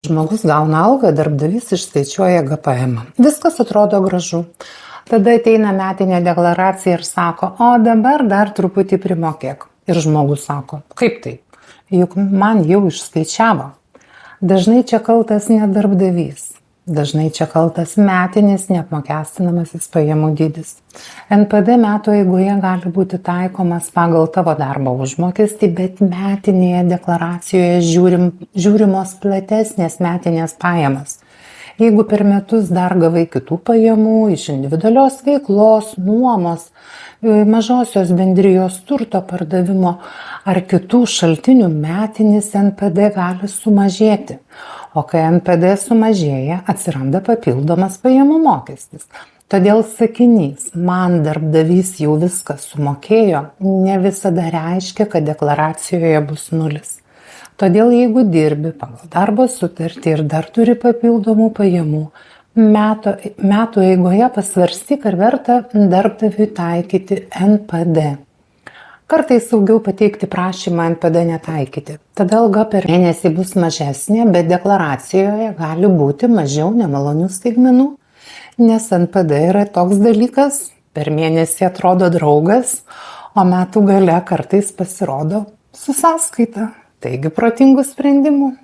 Žmogus gauna algą, darbdavys išskaičiuoja GPM. Viskas atrodo gražu. Tada ateina metinė deklaracija ir sako, o dabar dar truputį primokėk. Ir žmogus sako, kaip tai? Juk man jau išskaičiavo. Dažnai čia kaltas ne darbdavys. Dažnai čia kaltas metinis neapmokestinamasis pajamų dydis. NPD metų eigoje gali būti taikomas pagal tavo darbo užmokestį, bet metinėje deklaracijoje žiūrimos platesnės metinės pajamas. Jeigu per metus dar gavai kitų pajamų iš individualios veiklos, nuomos, mažosios bendrijos turto pardavimo ar kitų šaltinių, metinis NPD gali sumažėti. O kai NPD sumažėja, atsiranda papildomas pajamų mokestis. Todėl sakinys, man darbdavys jau viską sumokėjo, ne visada reiškia, kad deklaracijoje bus nulis. Todėl jeigu dirbi pagal darbo sutartį ir dar turi papildomų pajamų, metų eigoje pasvarstyk, ar verta darbdaviui taikyti NPD. Kartais saugiau pateikti prašymą NPD netaikyti. Tada alga per mėnesį bus mažesnė, bet deklaracijoje gali būti mažiau nemalonių staigmenų, nes NPD yra toks dalykas, per mėnesį atrodo draugas, o metų gale kartais pasirodo su sąskaita. Taigi protingų sprendimų.